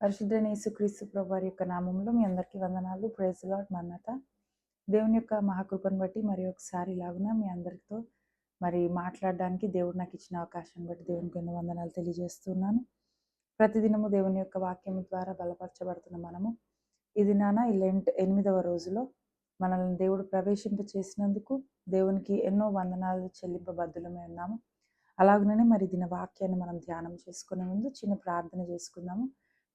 పరిశుద్ధైన యేసుక్రీస్తు ప్రభువారి యొక్క నామంలో మీ అందరికీ వందనాలు. Praise the lord. మన్నత దేవుని యొక్క మహాకృపను బట్టి మరి ఒకసారి ఇలాగున మీ అందరితో మాట్లాడడానికి దేవుడు నాకు ఇచ్చిన అవకాశాన్ని బట్టి దేవునికి ఎన్నో వందనాలు తెలియజేస్తున్నాను. ప్రతిదినము దేవుని యొక్క వాక్యం ద్వారా బలపరచబడుతున్న మనము ఇది ఈ లెంట్ 8వ రోజులో మనల్ని దేవుడు ప్రవేశింప చేసినందుకు దేవునికి ఎన్నో వందనాలు చెల్లింపబద్దులమై ఉన్నాము. అలాగనే దిన వాక్యాన్ని మనం ధ్యానం చేసుకునే ముందు చిన్న ప్రార్థన చేసుకుందాము.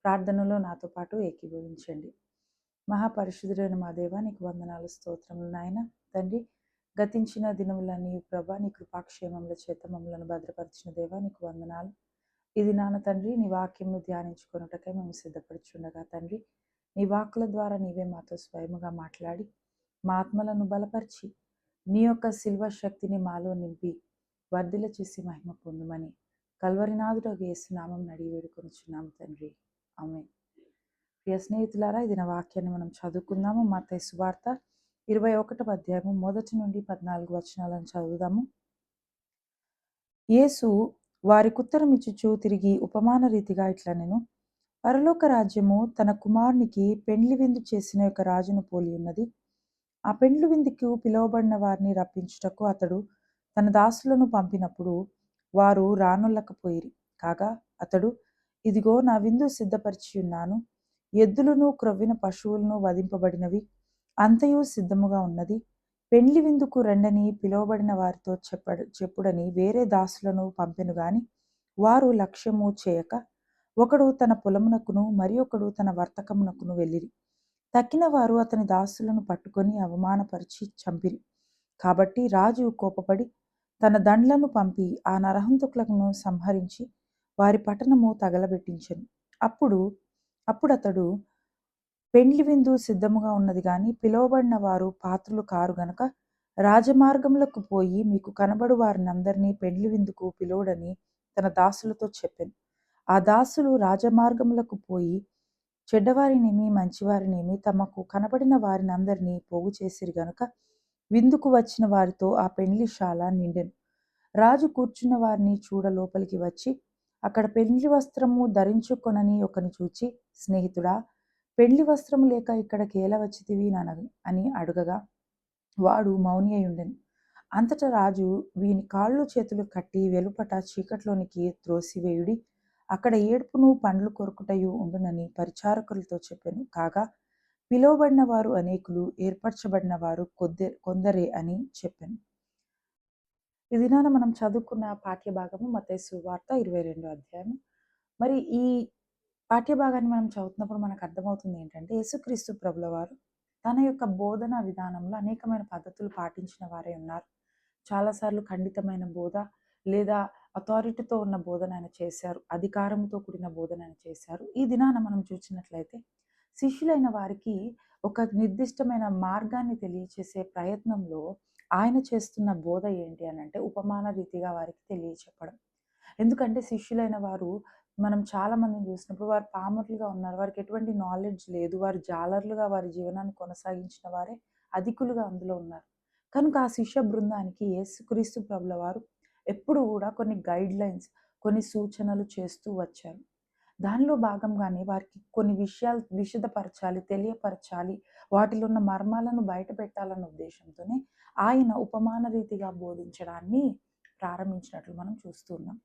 ప్రార్థనలో నాతో పాటు ఏకీభవించండి. మహాపరిశుద్ధుడైన మా దేవా, నీకు వందనాలు, స్తోత్రములు నాయన. తండ్రి, గతించిన దినములన్నీ ప్రభా నీ కృపాక్షేమముల చేత మమ్మలను భద్రపరిచిన దేవా నీకు వందనాలు. ఇది తండ్రి నీ వాక్యమును ధ్యానించుకొనుటకై మేము సిద్ధపడుచుండగా తండ్రి, నీ వాక్కుల ద్వారా నీవే మాతో స్వయముగా మాట్లాడి మా ఆత్మలను బలపరిచి నీ యొక్క శిల్వ శక్తిని మాలో నింపి వర్ధిల చేసి మహిమ పొందుమని కల్వరినాథుడు యేసు నామం అడిగి వేడుకొనుచున్నాము తండ్రి. ఆమేన్. ప్రియ స్నేహితులారా, ఇది నా వాక్యాన్ని మనం చదువుకుందాము. మత్తయి సువార్త 21వ అధ్యాయము 1 నుండి 14 వచనాలను చదువుదాము. యేసు వారికుత్తరం ఇచ్చుచు తిరిగి ఉపమాన రీతిగా ఇట్లా నేను పరలోక రాజ్యము తన కుమారునికి పెండ్లి విందు చేసిన యొక్క రాజును పోలి ఉన్నది. ఆ పెండ్లి విందుకు పిలువబడిన వారిని రప్పించుటకు అతడు తన దాసులను పంపినప్పుడు వారు రానొల్లకపోయిరి. కాగా అతడు, ఇదిగో నా విందు సిద్ధపరిచి ఉన్నాను, ఎద్దులను క్రొవ్విన పశువులను వధింపబడినవి అంతయు సిద్ధముగా ఉన్నది, పెండ్లి విందుకు రెండని పిలువబడిన వారితో చెప్పుడని వేరే దాసులను పంపెను గాని వారు లక్ష్యము చేయక ఒకడు తన పొలమునకును మరి ఒకడు తన వర్తకమునకును వెళ్ళిరి. తక్కిన వారు అతని దాసులను పట్టుకొని అవమానపరిచి చంపిరి. కాబట్టి రాజు కోపపడి తన దండ్లను పంపి ఆ నరహంతకులను సంహరించి వారి పట్టణము తగలబెట్టించెను. అప్పుడతడు, పెండ్లి విందు సిద్ధముగా ఉన్నది గాని పిలువబడిన వారు పాత్రులు కారు గనుక రాజమార్గములకు పోయి మీకు కనబడు వారినందరినీ పెండ్లి విందుకు పిలువడని తన దాసులతో చెప్పెను. ఆ దాసులు రాజమార్గములకు పోయి చెడ్డవారినేమి మంచివారినేమి తమకు కనబడిన వారినందరినీ పోగు చేసిరి గనుక విందుకు వచ్చిన వారితో ఆ పెండ్లిశాల నిండెను. రాజు కూర్చున్న వారిని చూడ లోపలికి వచ్చి అక్కడ పెండ్లి వస్త్రము ధరించుకొనని ఒకని చూచి, స్నేహితుడా, పెండ్లి వస్త్రము లేక ఇక్కడికి ఎలా వచ్చితివి అని అడుగగా వాడు మౌని అయి ఉండెను. అంతటా రాజు, వీని కాళ్ళు చేతులు కట్టి వెలుపట చీకట్లోనికి త్రోసివేయుడి, అక్కడ ఏడ్పును పండ్లు కొరుకుటయు ఉండునని పరిచారకులతో చెప్పెను. కాగా పిలువబడిన వారు అనేకులు, ఏర్పరచబడిన వారు కొందరే అని చెప్పెను. ఈ దినాన మనం చదువుకున్న పాఠ్యభాగము మత్తయి సువార్త 22వ అధ్యాయం. ఈ పాఠ్యభాగాన్ని మనం చదువుతున్నప్పుడు మనకు అర్థమవుతుంది ఏంటంటే, యేసుక్రీస్తు ప్రభుల వారు తన యొక్క బోధన విధానంలో అనేకమైన పద్ధతులు పాటించిన వారే ఉన్నారు. చాలాసార్లు ఖండితమైన బోధ లేదా అథారిటీతో ఉన్న బోధన ఆయన చేశారు, అధికారంతో కూడిన బోధన ఆయన చేశారు. ఈ దినాన మనం చూసినట్లయితే శిష్యులైన వారికి ఒక నిర్దిష్టమైన మార్గాన్ని తెలియచేసే ప్రయత్నంలో ఆయన చేస్తున్న బోధ ఏంటి అని అంటే ఉపమాన రీతిగా వారికి తెలియచెప్పడం. ఎందుకంటే శిష్యులైన వారు మనం చాలా మందిని చూసినప్పుడు వారు పామరులుగా ఉన్నారు, వారికి ఎటువంటి నాలెడ్జ్ లేదు, వారు జాలర్లుగా వారి జీవనాన్ని కొనసాగించిన వారే అధికులుగా అందులో ఉన్నారు. కనుక ఆ శిష్య బృందానికి యేసుక్రీస్తు ప్రభుల వారు ఎప్పుడు కూడా కొన్ని గైడ్ లైన్స్, కొన్ని సూచనలు చేస్తూ వచ్చారు. దానిలో భాగంగానే వారికి కొన్ని విషయాలు విశదపరచాలి, తెలియపరచాలి, వాటిలో ఉన్న మర్మాలను బయట పెట్టాలన్న ఉద్దేశంతోనే ఆయన ఉపమాన రీతిగా బోధించడాన్ని ప్రారంభించినట్లు మనం చూస్తున్నాం.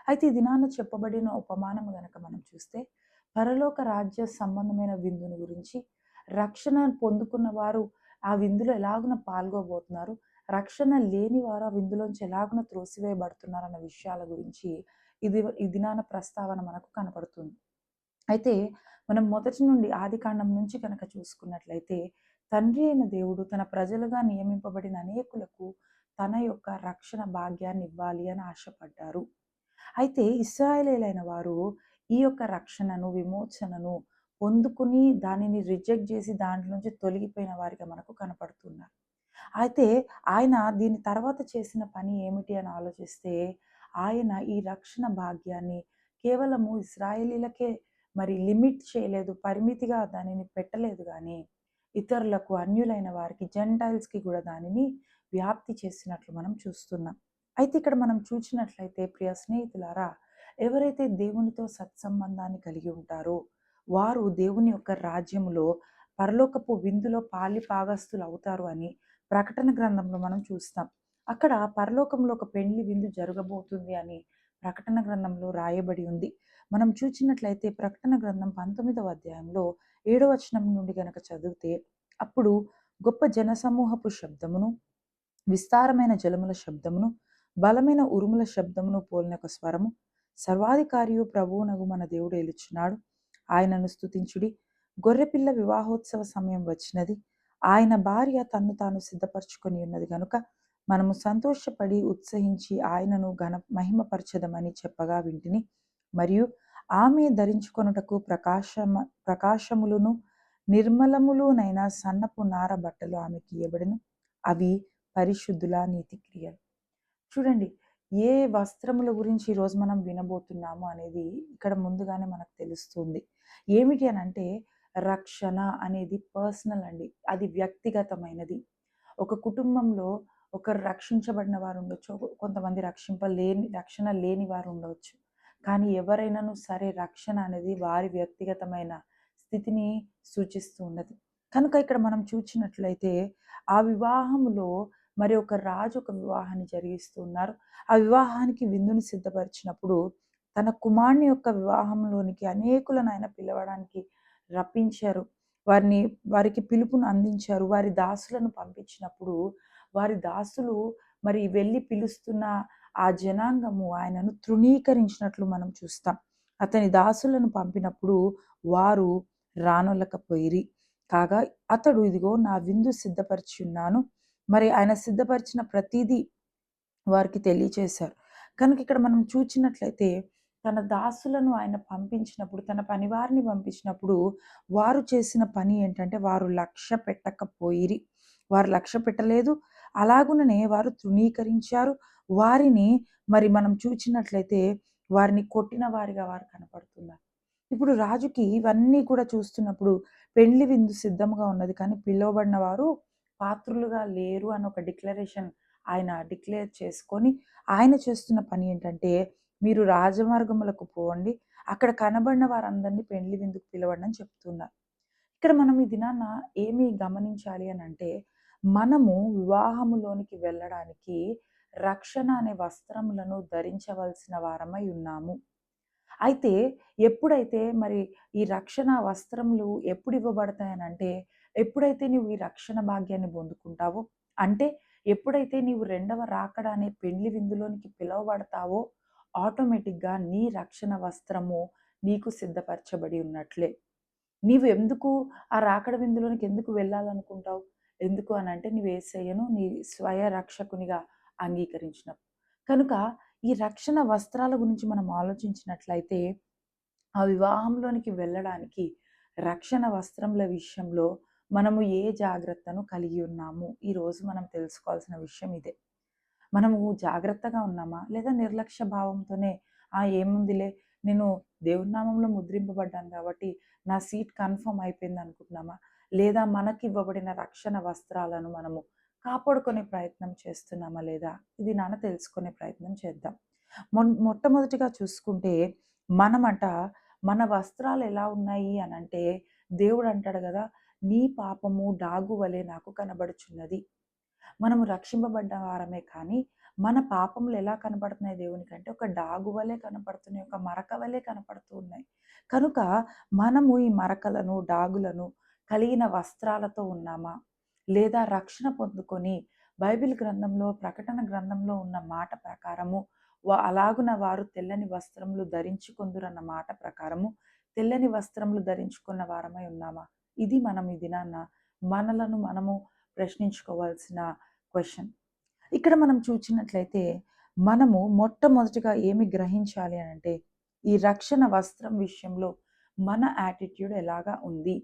అయితే ఈ దినాన చెప్పబడిన ఉపమానం గనక మనం చూస్తే పరలోక రాజ్య సంబంధమైన విందుని గురించి, రక్షణ పొందుకున్న వారు ఆ విందులో ఎలాగున పాల్గొబోతున్నారు, రక్షణ లేని వారు ఆ విందులోంచి ఎలాగున త్రోసివేయబడుతున్నారు అన్న విషయాల గురించి ఈ దినాన ప్రస్తావన మనకు కనపడుతుంది. అయితే మనం మొదటి నుండి ఆదికాండం నుంచి కనుక చూసుకున్నట్లయితే తండ్రి అయిన దేవుడు తన ప్రజలుగా నియమింపబడిన అనేకులకు తన యొక్క రక్షణ భాగ్యాన్ని ఇవ్వాలి అని ఆశపడ్డారు. అయితే ఇశ్రాయేలీయులైన వారు ఈ యొక్క రక్షణను, విమోచనను పొందుకుని దానిని రిజెక్ట్ చేసి దాంట్లో నుంచి తొలగిపోయిన వారిగా మనకు కనపడుతున్నారు. అయితే ఆయన దీని తర్వాత చేసిన పని ఏమిటి అని ఆలోచిస్తే, ఆయన ఈ రక్షణ భాగ్యాన్ని కేవలము ఇశ్రాయేలీలకే లిమిట్ చేయలేదు, పరిమితిగా దానిని పెట్టలేదు కానీ ఇతరులకు, అన్యులైన వారికి, జెంటైల్స్కి కూడా దానిని వ్యాప్తి చేసినట్లు మనం చూస్తున్నాం. అయితే ఇక్కడ మనం చూసినట్లయితే ప్రియ స్నేహితులారా, ఎవరైతే దేవునితో సత్సంబంధాన్ని కలిగి ఉంటారో వారు దేవుని యొక్క రాజ్యములో పరలోకపు విందులో పాలిభాగస్తులు అవుతారు అని ప్రకటన గ్రంథంలో మనం చూస్తాం. అక్కడ పరలోకంలో ఒక పెండ్లి విందు జరగబోతుంది అని ప్రకటన గ్రంథంలో రాయబడి ఉంది. మనం చూచినట్లయితే ప్రకటన గ్రంథం 19వ అధ్యాయంలో 7వ వచనం నుండి గనక చదివితే, అప్పుడు గొప్ప జనసమూహపు శబ్దమును, విస్తారమైన జలముల శబ్దమును, బలమైన ఉరుముల శబ్దమును పోలిన ఒక స్వరము, సర్వాధికారియు ప్రభువునగు మన దేవుడు ఏలుచున్నాడు, ఆయనను స్తుతించుడి, గొర్రెపిల్ల వివాహోత్సవ సమయం వచ్చినది, ఆయన భార్య తన్ను తాను సిద్ధపరచుకొని ఉన్నది గనుక మనము సంతోషపడి ఉత్సహించి ఆయనను మహిమపరచదమని చెప్పగా వింటిని. మరియు ఆమె ధరించుకొనుటకు ప్రకాశములును నిర్మలములునైన సన్నపు నార బట్టలు ఆమెకి ఇయ్యబడెను, అవి పరిశుద్ధుల నీతి క్రియలు. చూడండి, ఏ వస్త్రముల గురించి ఈరోజు మనం వినబోతున్నాము అనేది ఇక్కడ ముందుగానే మనకు తెలుస్తుంది. ఏమిటి అని అంటే, రక్షణ అనేది పర్సనల్ అండి, అది వ్యక్తిగతమైనది. ఒక కుటుంబంలో ఒకరు రక్షించబడిన వారు ఉండొచ్చు, కొంతమంది రక్షణ లేని వారు ఉండవచ్చు. కానీ ఎవరైనాను సరే, రక్షణ అనేది వారి వ్యక్తిగతమైన స్థితిని సూచిస్తూ ఉన్నది. కనుక ఇక్కడ మనం చూచినట్లయితే ఆ వివాహములో మరి ఒక రాజు ఒక వివాహాన్ని జరిగిస్తూ ఉన్నారు. ఆ వివాహానికి విందుని సిద్ధపరిచినప్పుడు తన కుమారుని యొక్క వివాహంలోనికి అనేకులను ఆయన పిలవడానికి రప్పించారు. వారికి పిలుపును అందించారు. వారి దాసులను పంపించినప్పుడు వారి దాసులు మరి వెళ్ళి పిలుస్తున్న ఆ జనాంగము ఆయనను తృణీకరించినట్లు మనం చూస్తాం. అతని దాసులను పంపినప్పుడు వారు రానొల్లకపోయిరి. కాగా అతడు, ఇదిగో నా విందు సిద్ధపరిచి ఉన్నాను, మరి ఆయన సిద్ధపరిచిన ప్రతిదీ వారికి తెలియచేశారు. కనుక ఇక్కడ మనం చూచినట్లయితే తన దాసులను ఆయన పంపించినప్పుడు, తన పనివారిని పంపించినప్పుడు వారు చేసిన పని ఏంటంటే, వారు లక్ష్య పెట్టకపోయిరి. వారు లక్ష్య పెట్టలేదు. అలాగుననే వారు తృణీకరించారు. వారిని మరి మనం చూచినట్లయితే వారిని కొట్టిన వారిగా వారు కనపడుతున్నారు. ఇప్పుడు రాజుకి ఇవన్నీ కూడా చూస్తున్నప్పుడు పెండ్లి విందు సిద్ధంగా ఉన్నది, కానీ పిలువబడిన వారు పాత్రులుగా లేరు అని ఒక డిక్లరేషన్ ఆయన డిక్లేర్ చేసుకొని, ఆయన చేస్తున్న పని ఏంటంటే, మీరు రాజమార్గములకు పోండి, అక్కడ కనబడిన వారందరినీ పెండ్లి విందుకు పిలవండి అని చెప్తున్నారు. ఇక్కడ మనం ఈ దినాన ఏమి గమనించాలి అని అంటే, మనము వివాహములోనికి వెళ్ళడానికి రక్షణ అనే వస్త్రములను ధరించవలసిన వారమై ఉన్నాము. అయితే ఎప్పుడైతే మరి ఈ రక్షణ వస్త్రములు ఎప్పుడు ఇవ్వబడతాయనంటే, ఎప్పుడైతే నువ్వు ఈ రక్షణ భాగ్యాన్ని పొందుకుంటావో, అంటే ఎప్పుడైతే నీవు రెండవ రాకడ అనే పెండ్లి విందులోనికి పిలువబడతావో, ఆటోమేటిక్‌గా నీ రక్షణ వస్త్రము నీకు సిద్ధపరచబడి ఉన్నట్లే. నీవు ఎందుకు ఆ రాకడ విందులోనికి ఎందుకు వెళ్ళాలనుకుంటావు? ఎందుకు అనంటే, నీవు యేసయ్యను నీ స్వయ రక్షకునిగా అంగీకరించినప్పుడు. కనుక ఈ రక్షణ వస్త్రాల గురించి మనం ఆలోచించినట్లయితే, ఆ వివాహంలోనికి వెళ్ళడానికి రక్షణ వస్త్రముల విషయంలో మనము ఏ జాగ్రత్తను కలిగి ఉన్నాము? ఈరోజు మనం తెలుసుకోవాల్సిన విషయం ఇదే. మనము జాగ్రత్తగా ఉన్నామా? లేదా నిర్లక్ష్య భావంతోనే ఏముందిలే, నేను దేవుని నామంలో ముద్రింపబడ్డాను కాబట్టి నా సీట్ కన్ఫర్మ్ అయిపోయింది అనుకుంటున్నామా? లేదా మనకివ్వబడిన రక్షణ వస్త్రాలను మనము కాపాడుకునే ప్రయత్నం చేస్తున్నామా లేదా? ఇది తెలుసుకునే ప్రయత్నం చేద్దాం. మొట్టమొదటిగా చూసుకుంటే మనమట మన వస్త్రాలు ఎలా ఉన్నాయి అనంటే, దేవుడు అంటాడు గదా! నీ పాపము డాగు వలె నాకు కనబడుచున్నది. మనము రక్షింపబడ్డ వారమే కానీ, మన పాపములు ఎలా కనపడుతున్నాయి దేవునికంటే, ఒక డాగు వలె కనపడుతున్నాయి, ఒక మరక వలె కనపడుతూ ఉన్నాయి. కనుక మనము ఈ మరకలను, డాగులను కలిగిన వస్త్రాలతో ఉన్నామా? లేదా రక్షణ పొందుకొని బైబిల్ గ్రంథంలో, ప్రకటన గ్రంథంలో ఉన్న మాట ప్రకారము అలాగున వారు తెల్లని వస్త్రములు ధరించుకొందురన్న మాట ప్రకారము తెల్లని వస్త్రములు ధరించుకున్న వారమై ఉన్నామా? ఇది మనం ఈ దినాన మనలను మనము ప్రశ్నించుకోవాల్సిన క్వెషన్. ఇక్కడ మనం చూచినట్లయితే మనము మొట్టమొదటిగా ఏమి గ్రహించాలి అనంటే, ఈ రక్షణ వస్త్రం విషయంలో మన యాటిట్యూడ్ ఎలాగా ఉంది?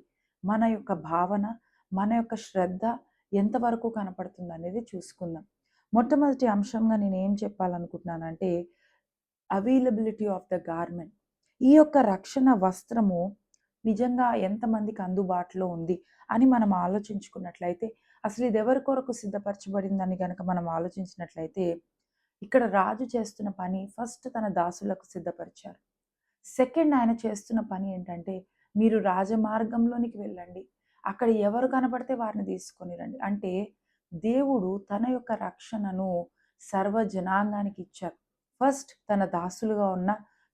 మన యొక్క భావన, మన యొక్క శ్రద్ధ ఎంతవరకు కనపడుతుంది అనేది చూసుకుందాం. మొట్టమొదటి అంశంగా నేను ఏం చెప్పాలనుకుంటున్నానంటే, అవైలబిలిటీ ఆఫ్ ద గార్మెంట్. ఈ యొక్క రక్షణ వస్త్రము నిజంగా ఎంతమందికి అందుబాటులో ఉంది అని మనం ఆలోచించుకున్నట్లయితే, అసలు ఇది ఎవరి కొరకు సిద్ధపరచబడిందని గనక మనం ఆలోచించినట్లయితే, ఇక్కడ రాజు చేస్తున్న పని ఫస్ట్ తన దాసులకు సిద్ధపరిచారు. సెకండ్ ఆయన చేస్తున్న పని ఏంటంటే, మీరు రాజమార్గంలోనికి వెళ్ళండి. అక్కడ ఎవరు కనపడితే వారిని తీసుకొని రండి. అంటే దేవుడు తన యొక్క రక్షణను సర్వ జనాంగానికి ఇచ్చారు. ఫస్ట్ తన దాసులుగా ఉన్న,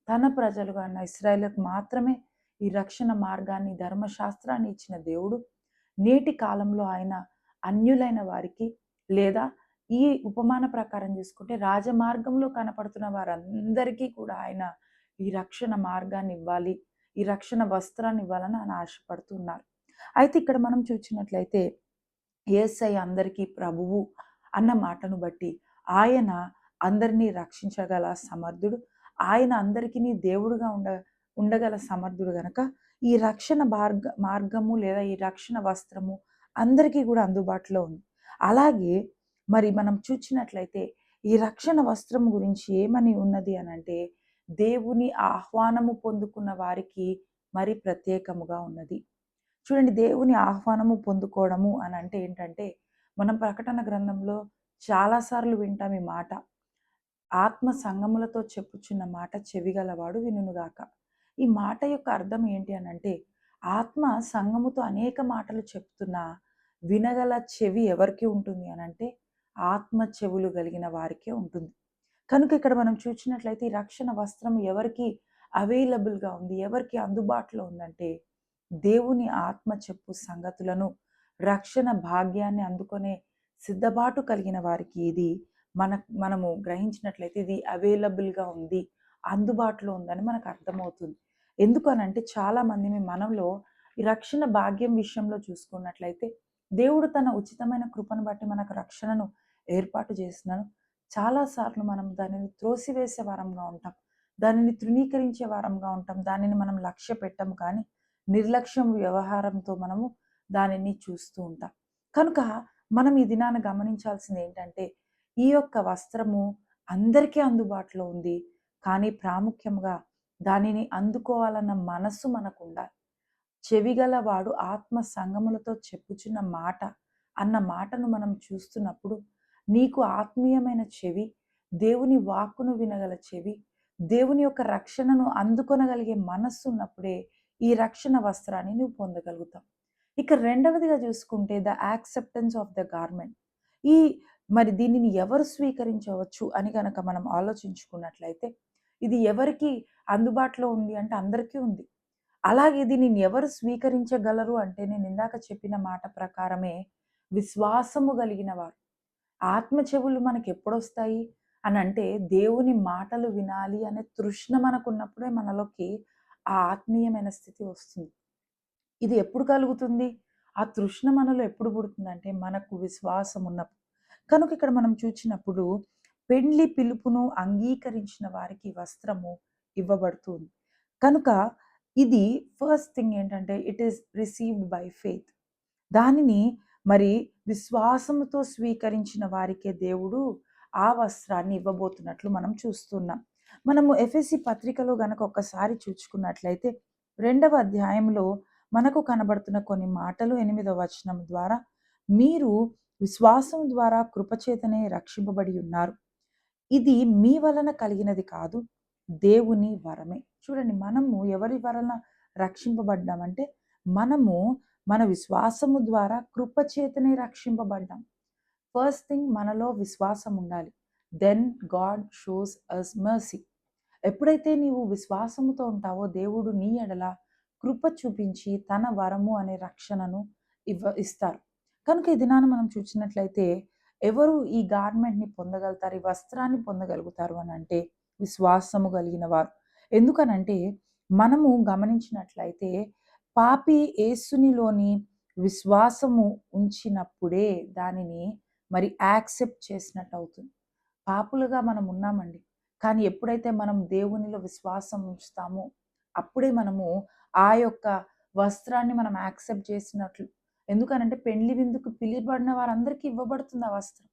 తన ప్రజలుగా ఉన్న ఇశ్రాయేలుకు మాత్రమే ఈ రక్షణ మార్గాన్ని, ధర్మశాస్త్రాన్ని ఇచ్చిన దేవుడు, నేటి కాలంలో ఆయన అన్యులైన వారికి, లేదా ఈ ఉపమాన ప్రకారం చూసుకుంటే రాజమార్గంలో కనపడుతున్న వారందరికీ కూడా ఆయన ఈ రక్షణ మార్గాన్ని ఇవ్వాలి, ఈ రక్షణ వస్త్రాన్ని ఇవ్వాలని ఆయన ఆశపడుతున్నారు. అయితే ఇక్కడ మనం చూసినట్లయితే యేసయ్య అందరికీ ప్రభువు అన్న మాటను బట్టి ఆయన అందరినీ రక్షించగల సమర్థుడు. ఆయన అందరికీ దేవుడుగా ఉండగల సమర్థుడు గనక ఈ రక్షణ మార్గము లేదా ఈ రక్షణ వస్త్రము అందరికీ కూడా అందుబాటులో ఉంది. అలాగే మరి మనం చూసినట్లయితే ఈ రక్షణ వస్త్రం గురించి ఏమని ఉన్నది అనంటే దేవుని ఆహ్వానము పొందుకున్న వారికి మరి ప్రత్యేకముగా ఉన్నది. చూడండి, దేవుని ఆహ్వానము పొందుకోవడము అని అంటే ఏంటంటే, మనం ప్రకటన గ్రంథంలో చాలాసార్లు వింటాం ఈ మాట. ఆత్మ సంగములతో చెప్పుచున్న మాట చెవిగలవాడు వినుగాక. ఈ మాట యొక్క అర్థం ఏంటి అనంటే, ఆత్మ సంగముతో అనేక మాటలు చెప్తున్నా వినగల చెవి ఎవరికి ఉంటుంది అనంటే ఆత్మ చెవులు కలిగిన వారికే ఉంటుంది. కనుక ఇక్కడ మనం చూసినట్లయితే ఈ రక్షణ వస్త్రం ఎవరికి అవైలబుల్గా ఉంది, ఎవరికి అందుబాటులో ఉందంటే దేవుని ఆత్మ చెప్పు సంగతులను, రక్షణ భాగ్యాన్ని అందుకునే సిద్ధపాటు కలిగిన వారికి ఇది మనము గ్రహించినట్లయితే ఇది అవైలబుల్గా ఉంది, అందుబాటులో ఉందని మనకు అర్థమవుతుంది. ఎందుకనంటే చాలామంది మనలో ఈ రక్షణ భాగ్యం విషయంలో చూసుకున్నట్లయితే దేవుడు తన ఉచితమైన కృపను బట్టి మనకు రక్షణను ఏర్పాటు చేస్తున్నాను. చాలాసార్లు మనం దానిని త్రోసివేసే వారంగా ఉంటాం, దానిని తృణీకరించే వారంగా ఉంటాం, దానిని మనం లక్ష్య పెట్టము, కానీ నిర్లక్ష్యం వ్యవహారంతో మనము దానిని చూస్తూ ఉంటాం. కనుక మనం ఈ దినాన గమనించాల్సింది ఏంటంటే ఈ యొక్క వస్త్రము అందరికీ అందుబాటులో ఉంది, కానీ ప్రాముఖ్యంగా దానిని అందుకోవాలన్న మనస్సు మనకు ఉండాలి. చెవిగలవాడు ఆత్మ సంగములతో చెప్పుచున్న మాట అన్న మాటను మనం చూస్తున్నప్పుడు నీకు ఆత్మీయమైన చెవి, దేవుని వాక్కును వినగల చెవి, దేవుని యొక్క రక్షణను అందుకొనగలిగే మనస్సు ఉన్నప్పుడే ఈ రక్షణ వస్త్రాన్ని నువ్వు పొందగలుగుతావు. ఇక రెండవదిగా చూసుకుంటే the acceptance of the garment. ఈ మరి దీనిని ఎవరు స్వీకరించవచ్చు అని కనుక మనం ఆలోచించుకున్నట్లయితే ఇది ఎవరికి అందుబాటులో ఉంది అంటే అందరికీ ఉంది. అలాగే దీనిని ఎవరు స్వీకరించగలరు అంటే నేను ఇందాక చెప్పిన మాట ప్రకారమే విశ్వాసము కలిగిన వారు. ఆత్మ చెవులు మనకి ఎప్పుడొస్తాయి అని అంటే దేవుని మాటలు వినాలి అనే తృష్ణ మనకున్నప్పుడే మనలోకి ఆ ఆత్మీయమైన స్థితి వస్తుంది. ఇది ఎప్పుడు కలుగుతుంది? ఆ తృష్ణ మనలో ఎప్పుడు పుడుతుందంటే మనకు విశ్వాసం ఉన్నప్పుడు. కనుక ఇక్కడ మనం చూచినప్పుడు పెండ్లి పిలుపును అంగీకరించిన వారికి వస్త్రము ఇవ్వబడుతుంది. కనుక ఇది ఫస్ట్ థింగ్ ఏంటంటే it is received by faith. దానిని మరి విశ్వాసముతో స్వీకరించిన వారికే దేవుడు ఆ వస్త్రాన్ని ఇవ్వబోతున్నట్లు మనం చూస్తున్నాం. మనము ఎఫెసీ పత్రికలో గనక ఒక్కసారి చూసుకున్నట్లయితే 2వ అధ్యాయంలో మనకు కనబడుతున్న కొన్ని మాటలు 8వ వచనం ద్వారా మీరు విశ్వాసం ద్వారా కృపచేతనే రక్షింపబడి ఉన్నారు. ఇది మీ వలన కలిగినది కాదు, దేవుని వరమే. చూడండి, మనము ఎవరి వలన రక్షింపబడ్డామంటే మనము మన విశ్వాసము ద్వారా కృపచేతనే రక్షింపబడ్డాం. ఫస్ట్ థింగ్ మనలో విశ్వాసం ఉండాలి. Then God shows us mercy. ఎప్పుడైతే నీవు విశ్వాసముతో ఉంటావో దేవుడు నీ ఎడల కృప చూపించి తన వరము అనే రక్షణను ఇస్తారు. కనుక ఈ దినాన మనం చూసినట్లయితే ఎవరు ఈ గార్మెంట్ని పొందగలుగుతారు, ఈ వస్త్రాన్ని పొందగలుగుతారు అని అంటే విశ్వాసము కలిగిన వారు. ఎందుకనంటే మనము గమనించినట్లయితే పాపి యేసునిలోని విశ్వాసము ఉంచినప్పుడే దానిని మరి యాక్సెప్ట్ చేసినట్టు అవుతుంది. పాపులుగా మనం ఉన్నామండి, కానీ ఎప్పుడైతే మనం దేవునిలో విశ్వాసం ఉంచుతామో అప్పుడే మనము ఆ యొక్క వస్త్రాన్ని మనం యాక్సెప్ట్ చేసినట్లు. ఎందుకనంటే పెండ్లి విందుకు పిలువబడిన వారందరికీ ఇవ్వబడుతుంది ఆ వస్త్రం.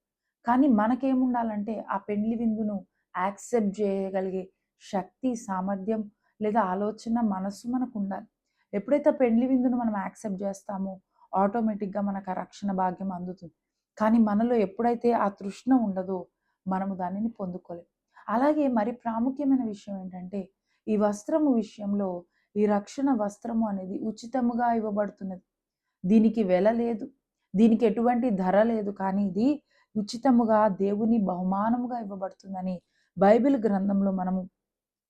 కానీ మనకేముండాలంటే ఆ పెండ్లి విందును యాక్సెప్ట్ చేయగలిగే శక్తి, సామర్థ్యం లేదా ఆలోచన, మనస్సు మనకు ఉండాలి. ఎప్పుడైతే పెండ్లి విందును మనం యాక్సెప్ట్ చేస్తామో ఆటోమేటిక్గా మనకు ఆ రక్షణ భాగ్యం అందుతుంది. కానీ మనలో ఎప్పుడైతే ఆ తృష్ణ ఉండదో మనము దానిని పొందుకోలేం. అలాగే మరి ప్రాముఖ్యమైన విషయం ఏంటంటే ఈ వస్త్రము విషయంలో ఈ రక్షణ వస్త్రము అనేది ఉచితముగా ఇవ్వబడుతున్నది. దీనికి వెల లేదు. దీనికి ఎటువంటి ధర లేదు. కానీ ఇది ఉచితముగా దేవుని బహుమానముగా ఇవ్వబడుతుందని బైబిల్ గ్రంథంలో మనము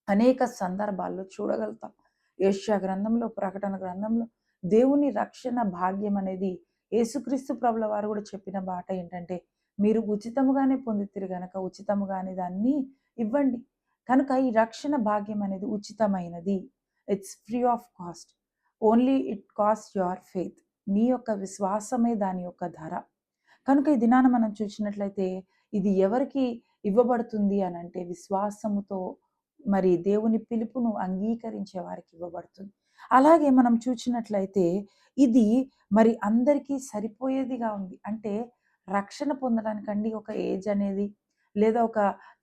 అనేక సందర్భాల్లో చూడగలుగుతాం. యెషయా గ్రంథంలో, ప్రకటన గ్రంథంలో దేవుని రక్షణ భాగ్యం అనేది యేసుక్రీస్తు ప్రభుల వారు కూడా చెప్పిన మాట ఏంటంటే, మీరు ఉచితముగానే పొందితిరి గనక ఉచితముగానే దాన్ని ఇవ్వండి. కనుక ఈ రక్షణ భాగ్యం అనేది ఉచితమైనది. It's free of cost. Only it cost your faith. నీ యొక్క విశ్వాసమే దాని యొక్క ధర. కనుక ఈ దినాన మనం చూసినట్లయితే ఇది ఎవరికి ఇవ్వబడుతుంది అనంటే విశ్వాసముతో మరి దేవుని పిలుపును అంగీకరించే వారికి ఇవ్వబడుతుంది. అలాగే మనం చూసినట్లయితే ఇది మరి అందరికీ సరిపోయేదిగా ఉంది. అంటే రక్షణ పొందడానికండి ఒక ఏజ్ అనేది లేదా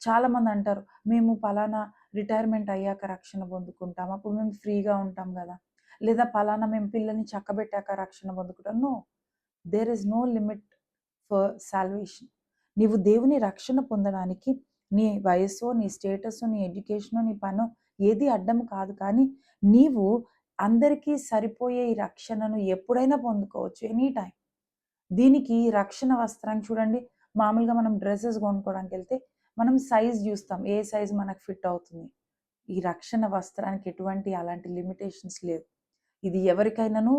చాలామంది అంటారు, మేము పలానా రిటైర్మెంట్ అయ్యాక రక్షణ పొందుకుంటాం. అప్పుడు మేము ఫ్రీగా ఉంటాం గదా! లేదా పలానా మేము పిల్లల్ని చక్కబెట్టాక రక్షణ పొందుకుంటాం. No. There is no limit for salvation. నీవు దేవుని రక్షణ పొందడానికి నీ వయస్సో, నీ స్టేటసో, నీ ఎడ్యుకేషనో, నీ పనో ఏది అడ్డం కాదు. కానీ నీవు అందరికీ సరిపోయే ఈ రక్షణను ఎప్పుడైనా పొందుకోవచ్చు. Any time. దీనికి రక్షణ వస్త్రాన్ని చూడండి, మామూలుగా మనం డ్రెసెస్ కొనుక్కోవడానికెళ్తే మనం సైజ్ జూస్తాం. ఏ సైజ్ మనకు ఫిట్ అవుతుంది. ఈ రక్షణ వస్త్రానికి ఎటువంటి అలాంటి లిమిటేషన్స్ లేవు. ఇది ఎవరికైనాను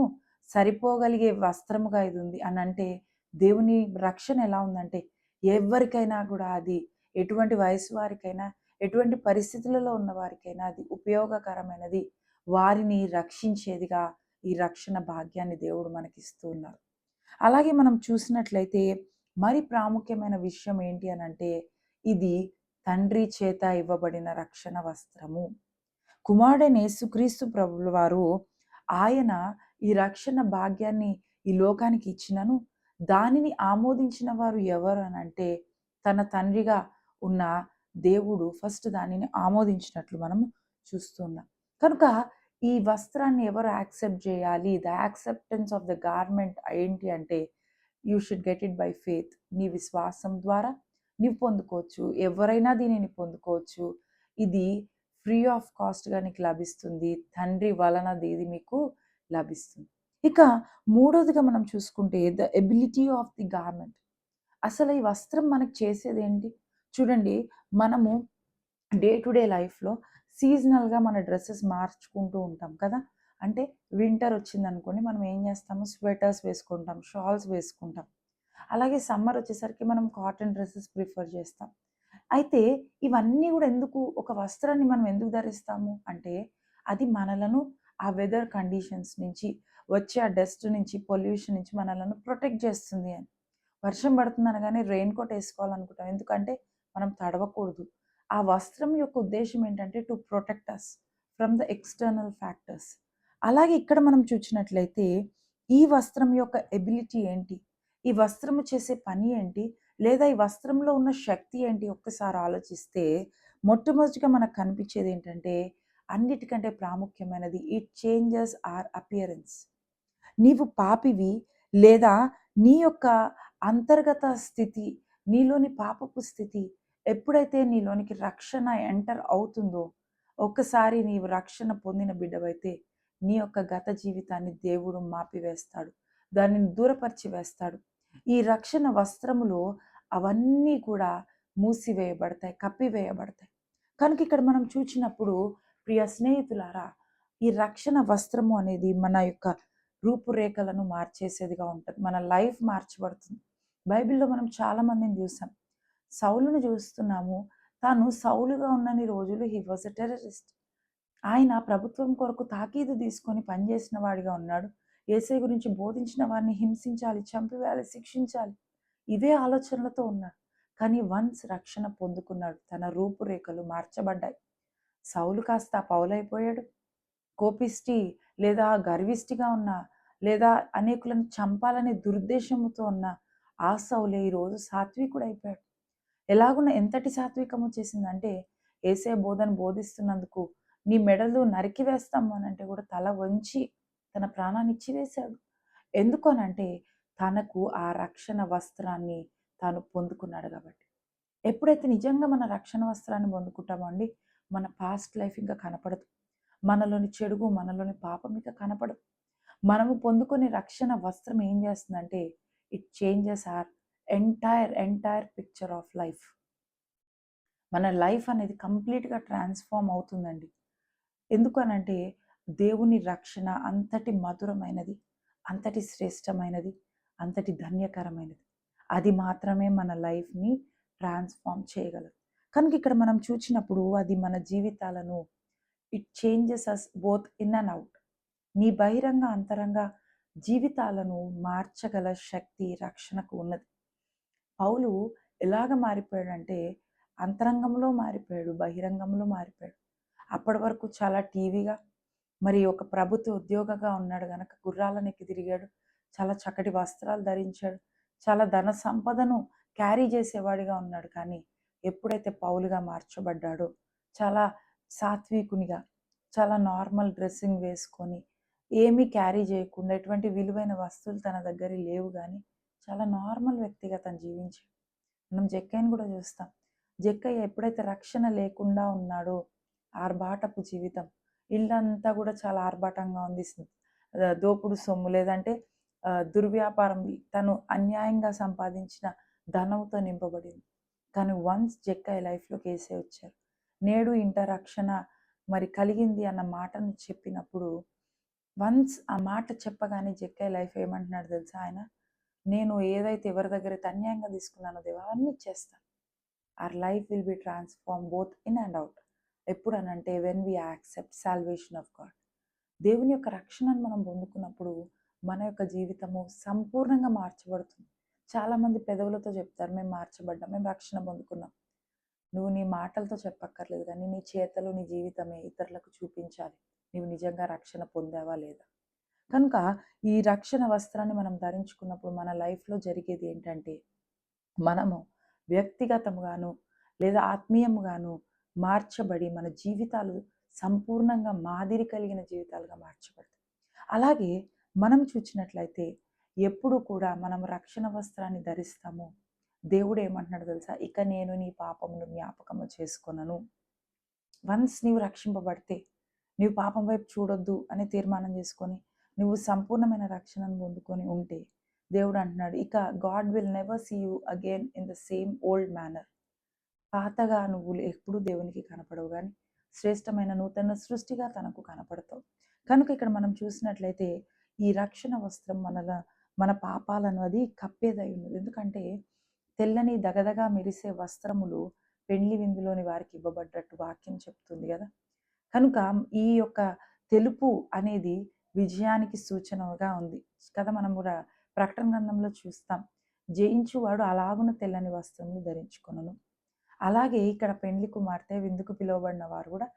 సరిపోగలిగే వస్త్రముగా ఇది ఉంది అనంటే, దేవుని రక్షణ ఎలా ఉందంటే ఎవరికైనా కూడా అది ఎటువంటి వయసు వారికైనా, ఎటువంటి పరిస్థితులలో ఉన్న వారికైనా అది ఉపయోగకరమైనది. వారిని రక్షించేదిగా ఈ రక్షణ భాగ్యాన్ని దేవుడు మనకిస్తూ ఉన్నారు. అలాగే మనం చూసినట్లయితే మరి ప్రాముఖ్యమైన విషయం ఏంటి అనంటే, ఇది తండ్రి చేత ఇవ్వబడిన రక్షణ వస్త్రము. కుమారుడైన యేసుక్రీస్తు ప్రభుల వారు ఆయన ఈ రక్షణ భాగ్యాన్ని ఈ లోకానికి ఇచ్చినను దానిని ఆమోదించిన వారు ఎవరు అనంటే తన తండ్రిగా ఉన్న దేవుడు ఫస్ట్ దానిని ఆమోదించినట్లు మనము చూస్తున్నాం. కనుక ఈ వస్త్రాన్ని ఎవరు యాక్సెప్ట్ చేయాలి? The acceptance of the garment ఏంటి అంటే you should get it by faith. నీ విశ్వాసం ద్వారా నీవు పొందుకోవచ్చు. ఎవరైనా దీనిని పొందుకోవచ్చు. ఇది ఫ్రీ ఆఫ్ కాస్ట్‌గా నీకు లభిస్తుంది. తండ్రి వలన ఇది మీకు లభిస్తుంది. ఇక మూడోదిగా మనం చూసుకుంటే the ability of the garment. అసలు ఈ వస్త్రం మనకు చేసేదేంటి? చూడండి, మనము డే టు డే లైఫ్‌లో సీజనల్‌గా మన డ్రెసెస్ మార్చుకుంటూ ఉంటాం కదా! అంటే వింటర్ వచ్చిందనుకోండి, మనం ఏం చేస్తాము, స్వెటర్స్ వేసుకుంటాం, షాల్స్ వేసుకుంటాం. అలాగే సమ్మర్ వచ్చేసరికి మనం కాటన్ డ్రెసెస్ ప్రిఫర్ చేస్తాం. అయితే ఇవన్నీ కూడా ఎందుకు, ఒక వస్త్రాన్ని మనం ఎందుకు ధరిస్తాము అంటే అది మనలను ఆ వెదర్ కండిషన్స్ నుంచి వచ్చే ఆ డస్ట్ నుంచి, పొల్యూషన్ నుంచి మనలను ప్రొటెక్ట్ చేస్తుంది అని. వర్షం పడుతుంది అనగానే రెయిన్ కోట్ వేసుకోవాలనుకుంటాం. ఎందుకంటే మనం తడవకూడదు. ఆ వస్త్రం యొక్క ఉద్దేశ్యం ఏంటంటే to protect us from the external factors. అలాగే ఇక్కడ మనం చూసినట్లయితే ఈ వస్త్రం యొక్క ఎబిలిటీ ఏంటి? ఈ వస్త్రము చేసే పని ఏంటి? లేదా ఈ వస్త్రంలో ఉన్న శక్తి ఏంటి? ఒక్కసారి ఆలోచిస్తే మొట్టమొదటిగా మనకు కనిపించేది ఏంటంటే అన్నిటికంటే ప్రాముఖ్యమైనది ఇట్ చేంజెస్ ఆర్ అపియరెన్స్. నీవు పాపివి లేదా నీ యొక్క అంతర్గత స్థితి, నీలోని పాపపు స్థితి ఎప్పుడైతే నీలోనికి రక్షణ ఎంటర్ అవుతుందో, ఒక్కసారి నీవు రక్షణ పొందిన బిడ్డవైతే నీ యొక్క గత జీవితాన్ని దేవుడు మాపివేస్తాడు. దానిని దూరపరిచి వేస్తాడు. ఈ రక్షణ వస్త్రములో అవన్నీ కూడా మూసివేయబడతాయి, కప్పివేయబడతాయి. కనుక ఇక్కడ మనం చూచినప్పుడు ప్రియ స్నేహితులారా, ఈ రక్షణ వస్త్రము అనేది మన యొక్క రూపురేఖలను మార్చేసేదిగా ఉంటుంది. మన లైఫ్ మార్చబడుతుంది. బైబిల్‌లో మనం చాలా మందిని చూసాం. సౌలును చూస్తున్నాము. తాను సౌలుగా ఉన్నన్ని రోజులు హి వాస్ ఎ టెర్రరిస్ట్. ఆయన ప్రభుత్వం కొరకు తాకీదు తీసుకొని పనిచేసిన వాడిగా ఉన్నాడు. యేసయ్య గురించి బోధించిన వారిని హింసించాలి, చంపివేయాలి, శిక్షించాలి. ఇవే ఆలోచనలతో ఉన్నాడు. కానీ వన్స్ రక్షణ పొందుకున్నాడు. తన రూపురేఖలు మార్చబడ్డాయి. సౌలు కాస్త పౌలైపోయాడు. కోపిష్టి లేదా గర్విష్టిగా ఉన్న లేదా అనేకులను చంపాలనే దురుద్దేశముతో ఉన్న ఆ సౌలే ఈరోజు సాత్వికుడైపోయాడు. ఎలాగున్న ఎంతటి సాత్వికం వచ్చేసిందంటే యేసయ్య బోధన బోధిస్తున్నందుకు నీ మెడలు నరికివేస్తాము అనంటే కూడా తల వంచి తన ప్రాణాన్ని ఇచ్చివేశాడు. ఎందుకు అనంటే తనకు ఆ రక్షణ వస్త్రాన్ని తాను పొందుకున్నాడు కాబట్టి. ఎప్పుడైతే నిజంగా మన రక్షణ వస్త్రాన్ని పొందుకుంటామో అండి, మన పాస్ట్ లైఫ్ ఇంకా కనపడదు. మనలోని చెడుగు, మనలోని పాపం ఇక కనపడదు. మనము పొందుకునే రక్షణ వస్త్రం ఏం చేస్తుందంటే, it changes our entire picture of life. మన లైఫ్ అనేది కంప్లీట్‌గా ట్రాన్స్‌ఫార్మ్ అవుతుందండి. ఎందుకు అనంటే, దేవుని రక్షణ అంతటి మధురమైనది, అంతటి శ్రేష్టమైనది, అంతటి ధన్యకరమైనది. అది మాత్రమే మన లైఫ్‌ని ట్రాన్స్‌ఫార్మ్ చేయగలదు. కనుక ఇక్కడ మనం చూచినప్పుడు అది మన జీవితాలను it changes us both in and out. నీ బహిరంగ, అంతరంగ జీవితాలను మార్చగల శక్తి రక్షణకు ఉన్నది. పౌలు ఎలాగ మారిపోయాడంటే, అంతరంగంలో మారిపోయాడు, బహిరంగంలో మారిపోయాడు. అప్పటి వరకు చాలా టీవీగా, మరి ఒక ప్రభుత్వ ఉద్యోగగా ఉన్నాడు గనక గుర్రాలనెక్కి తిరిగాడు. చాలా చక్కటి వస్త్రాలు ధరించాడు. చాలా ధన సంపదను క్యారీ చేసేవాడిగా ఉన్నాడు. కానీ ఎప్పుడైతే పౌలుగా మార్చబడ్డాడో, చాలా సాత్వికునిగా, చాలా నార్మల్ డ్రెస్సింగ్ వేసుకొని, ఏమీ క్యారీ చేయకుండా, ఎటువంటి విలువైన వస్తువులు తన దగ్గర లేవు గానీ, చాలా నార్మల్ వ్యక్తిగా తను జీవించాడు. మనం జక్కయ్యని కూడా చూస్తాం. జక్కయ్య ఎప్పుడైతే రక్షణ లేకుండా ఉన్నాడో, ఆర్భాటపు జీవితం, ఇల్లంతా కూడా చాలా ఆర్భాటంగా ఉంది. దోపుడు సొమ్ము లేదంటే దుర్వ్యాపారం, తను అన్యాయంగా సంపాదించిన ధనంతో నింపబడింది. కానీ వన్స్ జక్కయ్య లైఫ్‌లోకి యేసే వచ్చారు. నేడు ఇంట రక్షణ మరి కలిగింది అన్న మాటను చెప్పినప్పుడు, వన్స్ ఆ మాట చెప్పగానే జక్కయ్య లైఫ్ ఏమంటున్నాడో తెలుసా ఆయన? నేను ఏదైతే ఎవరి దగ్గరైతే అన్యాయంగా తీసుకున్నానో దేవా అవన్నీ ఇచ్చేస్తాను. Our life will be transform both in and out. ఎప్పుడనంటే when we accept salvation of God. దేవుని యొక్క రక్షణను మనం పొందుకున్నప్పుడు మన యొక్క జీవితము సంపూర్ణంగా మార్చబడుతుంది. చాలామంది పెదవులతో చెప్తారు, మేము మార్చబడ్డాం, మేము రక్షణ పొందుకున్నాం. నువ్వు నీ మాటలతో చెప్పక్కర్లేదు కానీ నీ చేతలు, నీ జీవితమే ఇతరులకు చూపించాలి. నీవు నిజంగా రక్షణ పొందావా లేదా? కనుక ఈ రక్షణ వస్త్రాన్ని మనం ధరించుకున్నప్పుడు మన లైఫ్‌లో జరిగేది ఏంటంటే, మనము వ్యక్తిగతముగాను లేదా ఆత్మీయముగాను మార్చబడి మన జీవితాలు సంపూర్ణంగా మాదిరి కలిగిన జీవితాలుగా మార్చబడతాయి. అలాగే మనం చూచినట్లయితే ఎప్పుడు కూడా మనం రక్షణ వస్త్రాన్ని ధరిస్తామో, దేవుడు ఏమంటున్నాడో తెలుసా? ఇక నేను నీ పాపమును జ్ఞాపకము చేసుకొనను. వన్స్ నీవు రక్షింపబడితే, నీవు పాపం వైపు చూడొద్దు అని తీర్మానం చేసుకొని, నువ్వు సంపూర్ణమైన రక్షణను పొందుకొని ఉంటే, దేవుడు అంటున్నాడు, ఇక God will never see you again in the same old manner. పాతగా నువ్వు ఎప్పుడూ దేవునికి కనపడవు గానీ, శ్రేష్టమైన నూతన సృష్టిగా తనకు కనపడతావు. కనుక ఇక్కడ మనం చూసినట్లయితే, ఈ రక్షణ వస్త్రం మన పాపాలను అది కప్పేదై ఉన్నది. ఎందుకంటే, తెల్లని దగదగా మెరిసే వస్త్రములు పెండ్లి విందులోని వారికి ఇవ్వబడ్డట్టు వాక్యం చెప్తుంది గదా! కనుక ఈ యొక్క తెలుపు అనేది విజయానికి సూచనగా ఉంది కదా! మనం కూడా ప్రకటన గ్రంథంలో చూస్తాం. జయించువాడు అలాగున తెల్లని వస్త్రములు ధరించుకొనును. అలాగే ఇక్కడ పెండ్లి కుమార్తె విందుకు పిలువబడిన వారు కూడా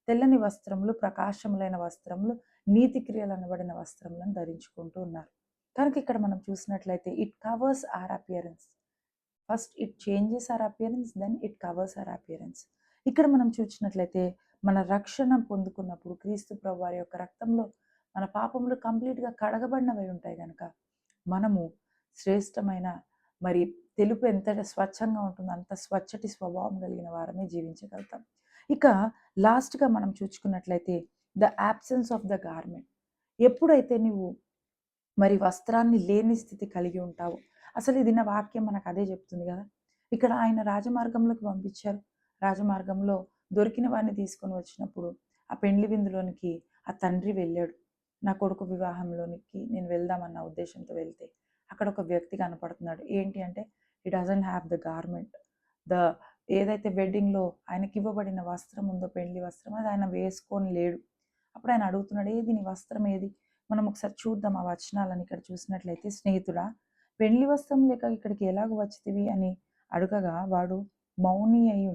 తెల్లని వస్త్రములు, ప్రకాశములైన వస్త్రములు, నీతి క్రియలు అనబడిన వస్త్రములను ధరించుకుంటూ ఉన్నారు. కనుక ఇక్కడ మనం చూసినట్లయితే it covers our appearance. First it changes our appearance, then it covers our appearance. ఇక్కడ మనం చూసినట్లయితే మన రక్షణ పొందుకున్నప్పుడు క్రీస్తు ప్రభువారి యొక్క రక్తంలో మన పాపములు కంప్లీట్‌గా కడగబడినవై ఉంటాయి గనక, మనము శ్రేష్టమైన మరి తెలుపు ఎంత స్వచ్ఛంగా ఉంటుందో అంత స్వచ్చటి స్వభావం కలిగిన వారమే జీవించగలుగుతాం. ఇక లాస్ట్‌గా మనం చూసుకున్నట్లయితే the absence of the garment. ఎప్పుడైతే నువ్వు మరి వస్త్రాన్ని లేని స్థితి కలిగి ఉంటావు. అసలు ఇది నా వాక్యం మనకు అదే చెప్తుంది కదా! ఇక్కడ ఆయన రాజమార్గంలోకి పంపించారు. రాజమార్గంలో దొరికిన వాడిని తీసుకొని వచ్చినప్పుడు ఆ పెండ్లి విందులోనికి ఆ తండ్రి వెళ్ళాడు. నా కొడుకు వివాహంలోనికి నేను వెళ్దామన్న ఉద్దేశంతో వెళ్తే అక్కడ ఒక వ్యక్తి కనపడుతున్నాడు. ఏంటి అంటే హి doesn't have the garment. The ఏదైతే వెడ్డింగ్‌లో ఆయనకి ఇవ్వబడిన వస్త్రం ఉందో, పెండ్లి వస్త్రం, అది ఆయన వేసుకొని లేడు. అప్పుడు ఆయన అడుగుతున్నాడు, ఏది నీ వస్త్రం ఏది? మనం ఒకసారి చూద్దాం ఆ వచనాలను. ఇక్కడ చూసినట్లయితే, స్నేహితుడా, పెండ్లి వస్త్రం లేక ఇక్కడికి ఎలాగ వచ్చితివి అని అడగగా వాడు మౌని అయి